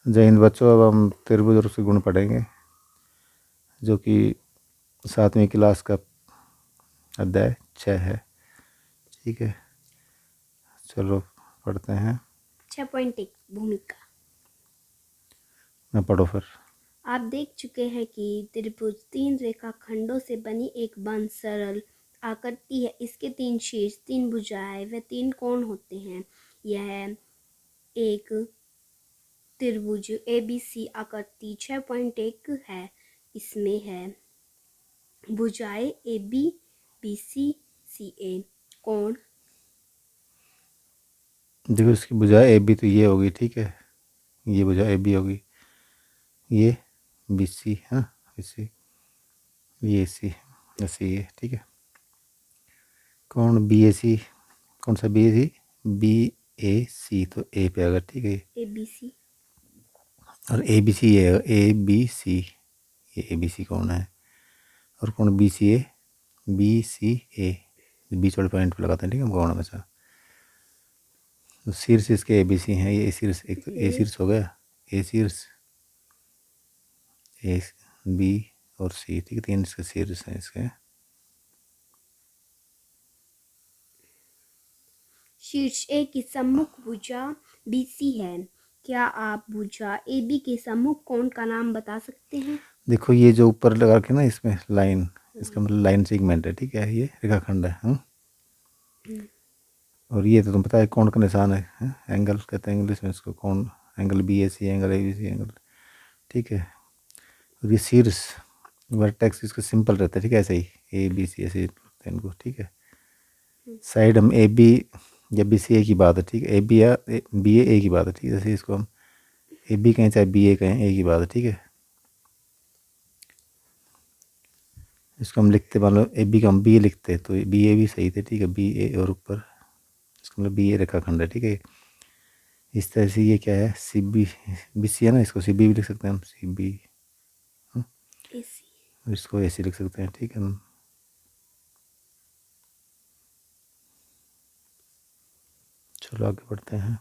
जय हिंद बच्चों। अब हम त्रिभुज और उसके गुण पढ़ेंगे, जो कि 7वीं क्लास का अध्याय 6 है। ठीक है, चलो पढ़ते हैं। 6.1 भूमिका। मैं पढ़ो फिर। आप देख चुके हैं कि त्रिभुज 3 रेखाखंडों से बनी एक बंद सरल आकृति है। इसके 3 शीर्ष, 3 भुजाएं व 3 कोण होते हैं। यह एक त्रिभुज ABC आकृति 6.1 है। इसमें है भुजाएं AB, BC, CA। कोण देखो, इसकी भुजाएं ए बी तो ये होगी, ठीक है, ये भुजा ए बी होगी, ये बी सी है, BC, ये सी, ऐसे ये, ठीक है। कौन बी ए सी, कौन सा बी ए सी, BAC तो ए पे आएगा, ठीक है। ABC और ABC ये है, ABC, ये ABC कौन है, और कौन BCA बीच वाले पॉइंट पे लगाते हैं, ठीक है, कौन हमेशा। तो शीर्ष इसके ABC हैं, ये शीर्ष, एक तो ए शीर्ष हो गया, ए शीर्ष, ए बी और सी, ठीक है, 3 इसके शीर्ष हैं इसके। शीर्ष A की सम्मुख भुजा BC है। क्या आप भुजा AB के सम्मुख कोण का नाम बता सकते हैं? देखो, ये जो ऊपर लगा के ना, इसमें लाइन, इसका मतलब लाइन सेगमेंट है, ठीक है, ये रेखाखंड है। और ये तो तुम पता है कोण का निशान है, एंगल कहते हैं इंग्लिश में इसको, कोण, angle BAC, angle ABC, angle, ठीक है। और ये शीर्ष वर्टेक्स इसका सिंपल रहता है, ठीक है, ऐसे ही ABC ऐसे ही इनको, ठीक है। साइड हम AB या BCA की बात है, ठीक है, AB या BAA की बात है, ठीक है। जैसे इसको हम AB कहें चाहे BA कहें, ए की बात है, ठीक है। इसको हम लिखते, मान लो AB का हम BA लिखते हैं तो BA भी सही थे, ठीक है, BA और ऊपर इसका मतलब BA रेखाखंड है, ठीक है। इस तरह से ये क्या है, CB, BC है ना, इसको CB भी लिख सकते हैं हम, CB, AC इसको AC लिख सकते हैं, ठीक है। चलो आगे बढ़ते हैं।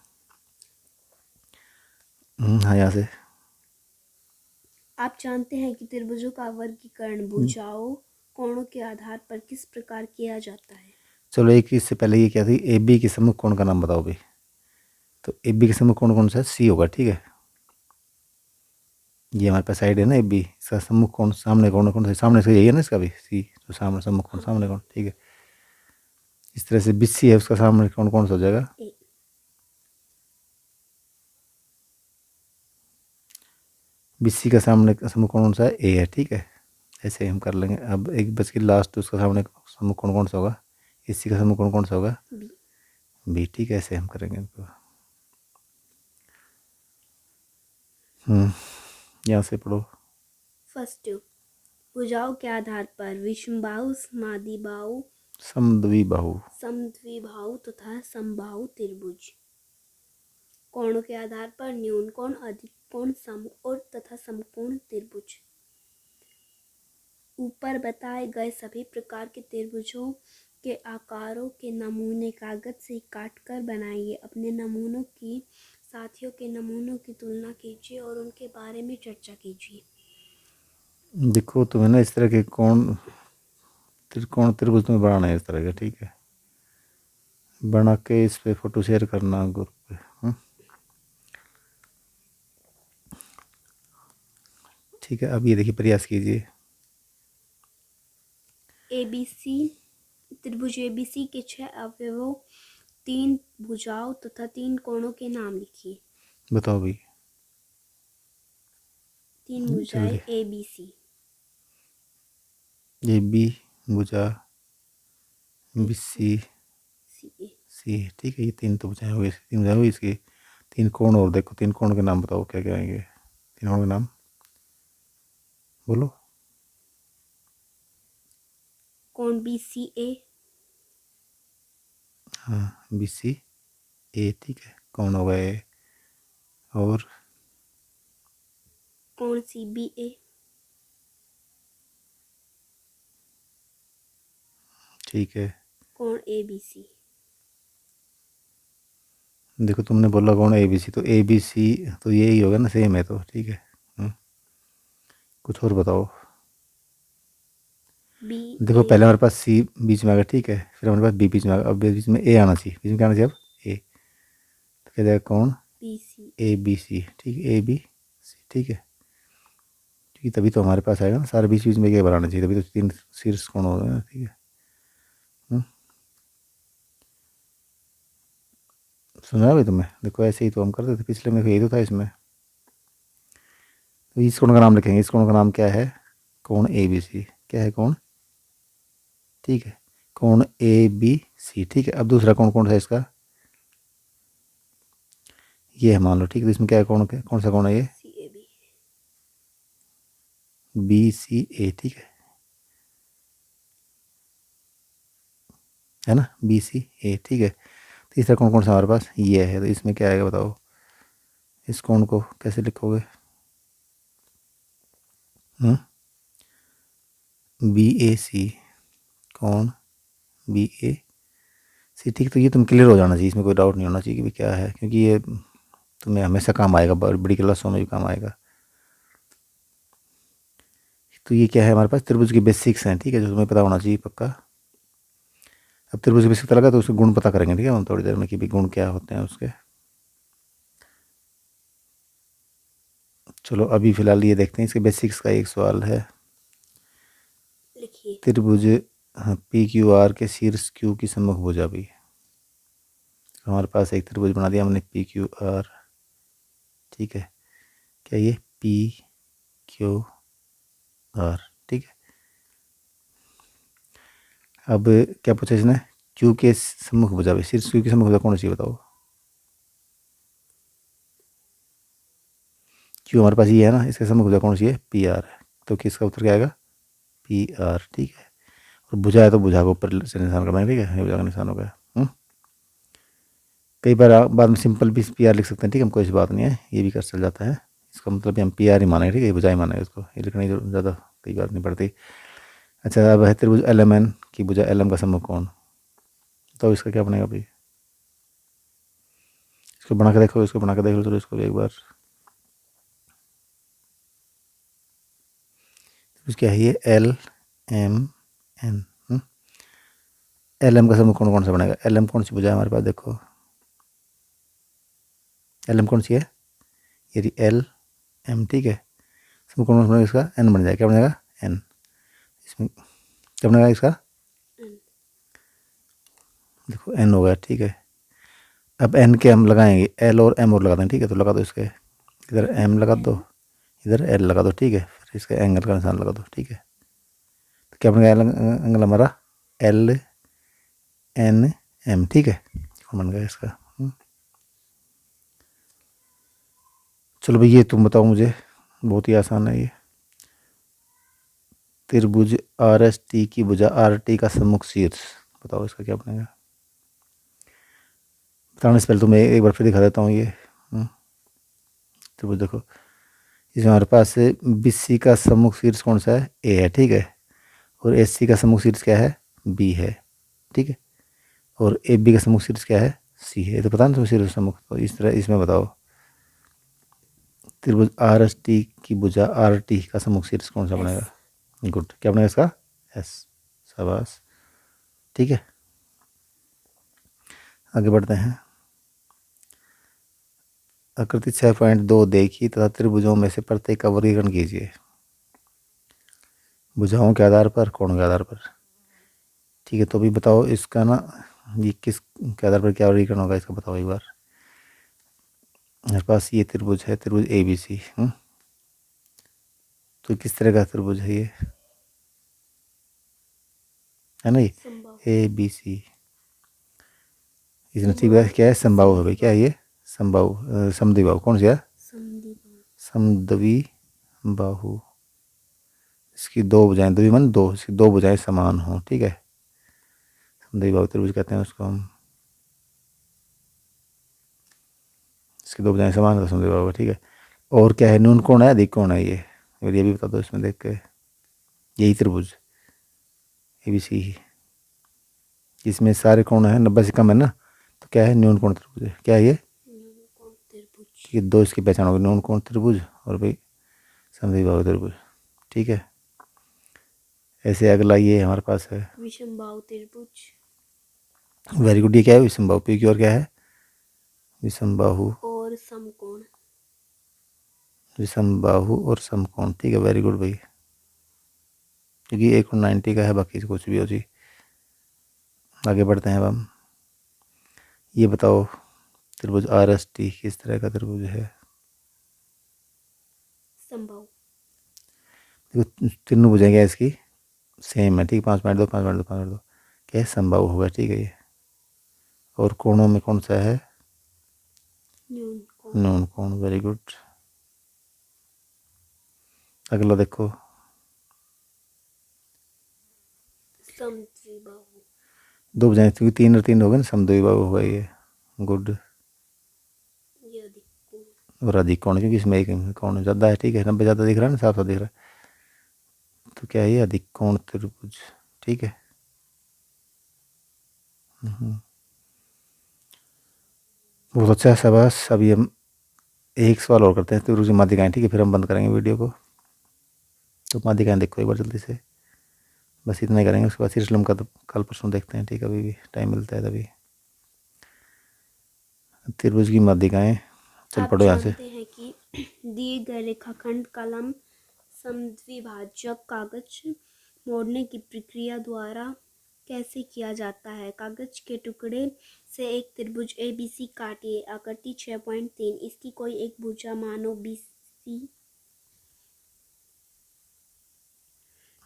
हाँ, यहाँ से आप जानते हैं कि त्रिभुजों का वर्गीकरण भुजाओं कोणों के आधार पर किस प्रकार किया जाता है? चलो, एक इससे पहले ये क्या थी, AB के सम्मुख कोण का नाम बताओ भाई। तो AB के सम्मुख कोण कौन सा है, C होगा, ठीक है। ये हमारे पास साइड है ना AB, इसका सम्मुख कोण, सामने कोण कौन सा, सामने से यही है ना इसका भी, C, तो सामने सम्मुख कोण, सामने कोण, ठीक है। इस तरह से BC है, उसका सामने कोण कौन सा हो जाएगा, A। BC का सामने सम्मुख कोण कौन सा है, A है, ठीक है। ऐसे हम कर लेंगे। अब एक बच के लास्ट, उसका सामने सम्मुख कोण कौन सा होगा, AC का सम्मुख कोण कौन सा होगा, B। B, ठीक है, ऐसे हम करेंगे इनको। यहाँ से पढ़ो। फर्स्ट, भुजाओं के आधार पर विषमबाहु, समाद्विबाहु, समद्विबाहु, समद्विबाहु तथा समबाहु त्रिभुज। कोणों के आधार पर न्यून कोण, अधिक कोण, सम और तथा समकोण त्रिभुज। ऊपर बताए गए सभी प्रकार के त्रिभुजों के आकारों के नमूने कागज से काटकर बनाइए। अपने नमूनों की साथियों के नमूनों की तुलना कीजिए और उनके बारे में चर्चा कीजिए। देखो तुम्हें ना इस तरह के कोण, त्रिकोण, त्रिभुज तुम्हें बनाना है इस तरह का, ठीक है। बना के इस पे फोटो शेयर करना ग्रुप पे। ठीक है, अब ये देखिए, प्रयास कीजिए। ABC त्रिभुज ABC के 6 अवयवों, 3 भुजाओं तथा 3 कोणों के नाम लिखिए। बताओ भाई। 3 भुजाएं जल्दी। ABC, AB भुजा, BC, CA। C, ठीक है, ये 3 तो भुजाएं हो गई, 3 भुजाएं हुई इसकी। 3 कोण और देखो, 3 कोण के नाम बताओ क्या क्या आएंगे, 3 कोण के नाम बोलो। कोण BCA, हाँ, BCA, ठीक है, कोण हो गए। और कोण CBA, ठीक है, कोण ABC। देखो तुमने बोला कौन ए बी सी, तो ए बी सी तो यही होगा ना, सेम है तो ठीक है। कुछ और बताओ। बी देखो ए पहले हमारे पास सी बीच में आ गया, ठीक है, फिर हमारे पास बी बीच में आ गया, अब बीच में ए आना चाहिए, बीच में क्या आना चाहिए अब ए, तो क्या जाएगा कौन B C. A B C, ठीक है ए बी सी, ठीक है, क्योंकि तभी तो हमारे पास आएगा ना, सारे बीच बीच में एक बनाना चाहिए, तभी तो तीन शीर्ष कोण हो गए ना, ठीक है। सुना भाई तुम्हें, देखो ऐसे ही तो हम करते थे पिछले में, यही तो था इसमें। तो इस कोण का नाम लिखेंगे, इस कोण का नाम क्या है, कोण ए बी सी, क्या है कोण, ठीक है, कोण ए बी सी, ठीक है। अब दूसरा कोण कौन सा है इसका, ये है मान लो, ठीक है, तो इसमें क्या है कोण, कौन सा कोण है ये, सी ए बी। बी सी ए, ठीक है ना, बी सी ए, ठीक है। तीसरा कोण कौन सा हमारे पास, ये है, तो इसमें क्या आएगा बताओ, इस कोण को कैसे लिखोगे, बी ए सी, कोण बी ए सी, ठीक, तो ये तुम क्लियर हो जाना चाहिए, इसमें कोई डाउट नहीं होना चाहिए कि भी क्या है, क्योंकि ये तुम्हें हमेशा काम आएगा, बड़ी क्लासों में भी काम आएगा। तो ये क्या है हमारे पास, त्रिभुज के बेसिक्स हैं, ठीक है, जो तुम्हें पता होना चाहिए पक्का। अब त्रिभुज के बेसिक पता लगा तो उसके गुण पता करेंगे, ठीक है, हम थोड़ी देर में कि भी गुण क्या होते हैं उसके। चलो अभी फिलहाल ये देखते हैं, इसके बेसिक्स का एक सवाल है, लिखिए। त्रिभुज पी क्यू आर के शीर्ष क्यू की सम्मुख भुजा भी, हमारे पास एक त्रिभुज बना दिया हमने पी क्यू आर, ठीक है, क्या ये पी क्यू आर, ठीक है। अब क्या पूछा इसने, क्यू के सम्मुख भुजा भी, शीर्ष क्यू की सम्मुख भुजा कौन सी बताओ, क्यू हमारे पास ये है ना, इसके सम्मुख भुजा कौन सी है, पी आर है, तो किसका उत्तर क्या आएगा, पी आर, ठीक है। और भुजा है तो भुजा को ऊपर से निशान करवाएंगे, ठीक है, ये भुजा का निशान हो गया। कई बार बाद में सिंपल भी पी आर लिख सकते हैं, ठीक है, हम कोई ऐसी बात नहीं है, ये भी कर चल जाता है, इसका मतलब भी हम पी आर ही मानेंगे, ठीक है, ये भुजा ही मानेंगे इसको, ये लिखने की ज़्यादा कई बार नहीं पड़ती। अच्छा अब है त्रिभुज एल एम एन की भुजा एल एम का सम्मुख कौन, तो इसका क्या बनेगा भाई, इसको बना के देखो, इसको बना के देख लो, तो इसको भी एक बार, क्या है ये L M N, L M का सम्मुख कौन कौन सा बनेगा, एल एम कौन सी भुजा है हमारे पास, देखो एल एम कौन सी है, ये एल एम, ठीक है, सम्मुख कौन कौन सा बनेगा, इसका एन बन जाएगा, क्या बनेगा एन, इसमें क्या बनेगा इसका, देखो एन हो गया, ठीक है। अब एन के हम लगाएंगे, एल और एम और लगा दें, ठीक है, तो लगा दो इसके, इधर एम लगा दो, इधर एल लगा दो, ठीक है, फिर इसके एंगल का निशान लगा दो, ठीक है, तो क्या बनेगा एंगल हमारा एल एन एम, ठीक है, कौन बन गया इसका। चलो भाई ये तुम बताओ मुझे, बहुत ही आसान है ये, त्रिभुज आर एस टी की भुजा आर टी का सम्मुख शीर्ष, बताओ इसका क्या बनेगा, बताने से पहले तुम्हें एक बार फिर दिखा देता हूँ ये त्रिभुज, देखो इसमें हमारे पास बी सी का सम्मुख शीर्ष कौन सा है, ए है, ठीक है, और एस सी का सम्मुख शीर्ष क्या है, बी है, ठीक है, और ए बी का सम्मुख शीर्ष क्या है, सी है, तो पता ना तुम्हें शीर्ष सम्मुख, तो इस तरह इसमें बताओ त्रिभुज आर एस टी की भुजा आर टी का सम्मुख शीर्ष कौन सा बनेगा, गुड, क्या बनेगा इसका एस, शाबाश, ठीक है। आगे बढ़ते हैं, आकृति 6.2 देखिए तथा त्रिभुजों में से प्रत्येक का वर्गीकरण कीजिए, भुजाओं के आधार पर, कोण के आधार पर, ठीक है, तो अभी बताओ इसका ना, ये किस के आधार पर क्या वर्गीकरण होगा इसका बताओ एक बार। मेरे पास ये त्रिभुज है, त्रिभुज ए बी सी, तो किस तरह का त्रिभुज है ये, है ना, ये ए बी सी, इसमें ठीक है, क्या है समबाहु है भाई, क्या है ये समबाहु, समद्विबाहु, कौन सा है समद्वि बाहु, इसकी दो भुजाएं, द्वि मन दो, इसकी दो भुजाएं समान हो, ठीक है, समद्विबाहु त्रिभुज कहते हैं उसको हम, इसकी दो भुजाएं समान तो समद्विबाहु, ठीक है। और क्या है, न्यून कोण है अधिक कोण है ये भी बता दो इसमें देख के, यही त्रिभुज ए बी सी, इसमें सारे कोण है 90 से कम है ना, तो क्या है न्यून कोण त्रिभुज है, क्या है ये ये दो इसकी पहचान होगी, न्यून कोण त्रिभुज और भाई समद्विबाहु त्रिभुज। ठीक है, ऐसे अगला ये हमारे पास है विषमबाहु त्रिभुज। Very good. ये क्या है? विषमबाहु। पी की और क्या है? विषमबाहु। और समकोण। विषमबाहु और समकोण। ठीक है, वेरी गुड भाई, क्योंकि 1/90 का है, बाकी कुछ भी हो जी। आगे बढ़ते हैं अब हम। ये बताओ त्रिभुज आर एस टी किस तरह का त्रिभुज है? समबाहु। देखो तीनों भुजाएं क्या है इसकी? सेम है। ठीक, 5.2 5.2 5.2 क्या है? समबाहु होगा। ठीक है ये। और कोणों में कौन सा है? न्यून कोण। न्यून कोण। Very good. अगला देखो, समद्विबाहु। दो भुजाएं, क्योंकि 3 और 3 हो गए ना, समद्विबाहु होगा ये। गुड। ये अधिक कोण। और अधिक कोण, क्योंकि इसमें एक कोण ज़्यादा है। ठीक है, 90 ज़्यादा दिख रहा है ना, साफ साफ दिख रहा है। तो क्या है ये? अधिक कोण त्रिभुज। ठीक है। बहुत अच्छा है, शाबाश। अभी हम एक सवाल और करते हैं त्रिभुज की माध्यिकाएं। ठीक है, फिर हम बंद करेंगे वीडियो को। तो माध्यिकाएं देखो एक बार जल्दी से, बस इतना ही करेंगे। उसके बाद शीर्षलम का तो कल परसों देखते हैं। ठीक है, अभी भी टाइम मिलता है तभी। त्रिभुज की माध्यिकाएं, चल आप पढ़ो यहाँ से। जानते हैं कि दिए गए रेखाखंड कलम समद्विभाजक कागज मोड़ने की प्रक्रिया द्वारा कैसे किया जाता है? कागज के टुकड़े से एक त्रिभुज ABC काटिए। आकृति 6.3। इसकी कोई एक भुजा मानो BC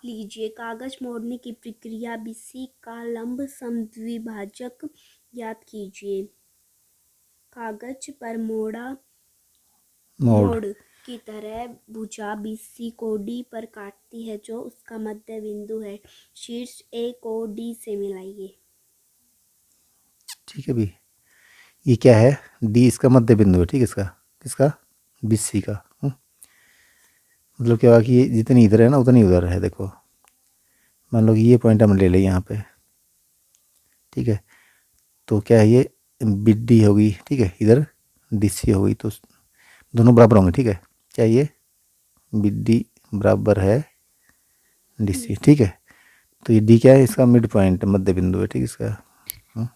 लीजिए। कागज मोड़ने की प्रक्रिया। BC का लंब समद्विभाजक ज्ञात कीजिए। कागज पर मोड़ की तरह भुजा BC को D पर काटती है, जो उसका मध्य बिंदु है। शीर्ष A को D से मिलाइए। ठीक है भी, ये क्या है? डी इसका मध्य बिंदु है। ठीक है, इसका किसका? BC का। मतलब क्या हुआ कि ये जितनी इधर है ना उतनी उधर है। देखो मान लो कि ये पॉइंट हम ले लें यहाँ पे। ठीक है, तो क्या है ये? BD होगी। ठीक है, इधर DC होगी, तो दोनों बराबर होंगे। ठीक है, क्या ये BD बराबर है DC? ठीक है, तो ये D क्या है? इसका मिड पॉइंट, मध्य बिंदु है। ठीक है इसका।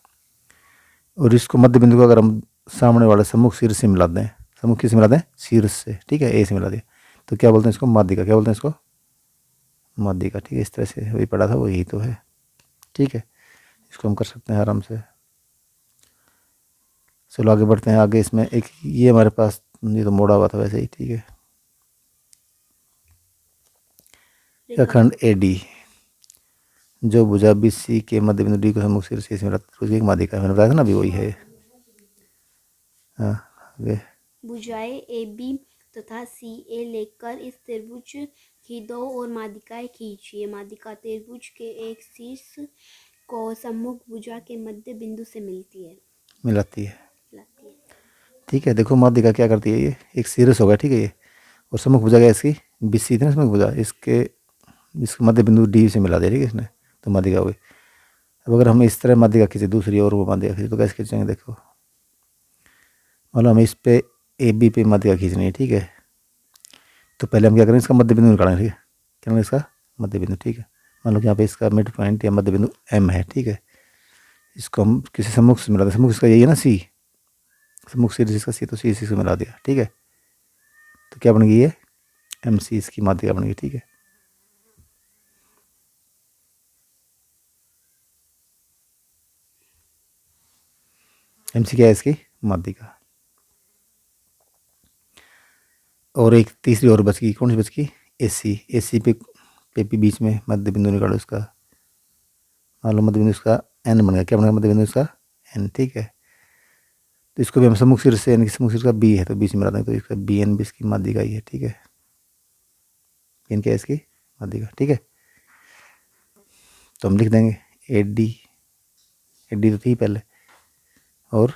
और इसको मध्य बिंदु को अगर हम सामने वाले सम्मुख शीर्ष से मिला दें, सम्मुख किससे मिला दें? शीर्ष से। ठीक है, A से मिला दिया, तो क्या बोलते हैं इसको? माध्यिका। क्या बोलते हैं इसको? माध्यिका। ठीक है, इस तरह से वही पढ़ा था, वही तो है। ठीक है, इसको हम कर सकते हैं आराम से। चलो आगे बढ़ते हैं। आगे इसमें एक ये हमारे पास, ये तो मोड़ा हुआ था वैसे ही। ठीक है, रेखाखंड AD जो भुजा BC के मध्य बिंदु D को सम्मुख शीर्ष से मिला, उसकी एक माध्यिका मैंने बताया था ना, अभी वही है। हाँ आगे। भुजाएं AB तथा CA लेकर इस त्रिभुज की दो और माध्यिकाएं खींचिए। माध्यिका त्रिभुज के एक शीर्ष को सम्मुख भुजा के मध्य बिंदु से मिलाती है। ठीक है, देखो माध्यिका क्या करती है? ये एक शीर्ष होगा। ठीक है ये, और सम्मुख भुजा क्या है इसकी? BC थी ना सम्मुख भुजा, इसके मध्य बिंदु D से मिला दिया। ठीक है इसने, तो माध्यिका हो गई। अब अगर हम इस तरह माध्यिका खींचे दूसरी और वो माध्यिका खींचे, तो कैसे खींचेंगे? देखो मतलब हमें इस पे AB पे माध्यिका खींचनी है। ठीक है, तो पहले हम क्या करें? इसका मध्य बिंदु निकालेंगे। ठीक है, क्या करेंगे? इसका मध्य बिंदु। ठीक है, मान लो कि यहाँ पे इसका मिड पॉइंट या मध्य बिंदु M है। ठीक है, इसको हम किसी सम्मुख से मिला दें। सम्मुख इसका यही है ना C, सम्मुख शीर्ष इसका C, तो C से मिला दिया। ठीक है, तो क्या बन गई? ये MC इसकी माध्यिका बन गई। ठीक है, MC क्या है? इसकी माध्यिका। और एक तीसरी और बच गई। कौन सी बच गई? AC पे भी बीच में मध्य बिंदु निकालो इसका। मान लो मध्य बिंदु इसका N बन गया। क्या बन गया मध्य बिंदु इसका? N। ठीक है, तो इसको भी हम सम्मुख शीर्ष से, यानी कि सम्मुख शीर्ष का B है तो बीच में मिला देंगे, तो इसका BN भी इसकी माध्यिका ही है। ठीक है, BN क्या है? इसकी माध्यिका। ठीक है, तो हम लिख देंगे AD तो थी पहले, और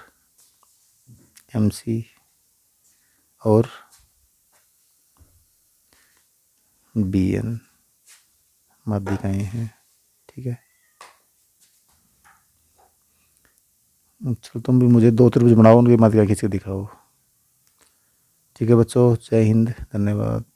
MC और BN माध्यिकाएं हैं। ठीक है, चलो तुम भी मुझे दो त्रिभुज बनाओ, उनकी माध्यिका खींच के दिखाओ। ठीक है बच्चों, जय हिंद, धन्यवाद।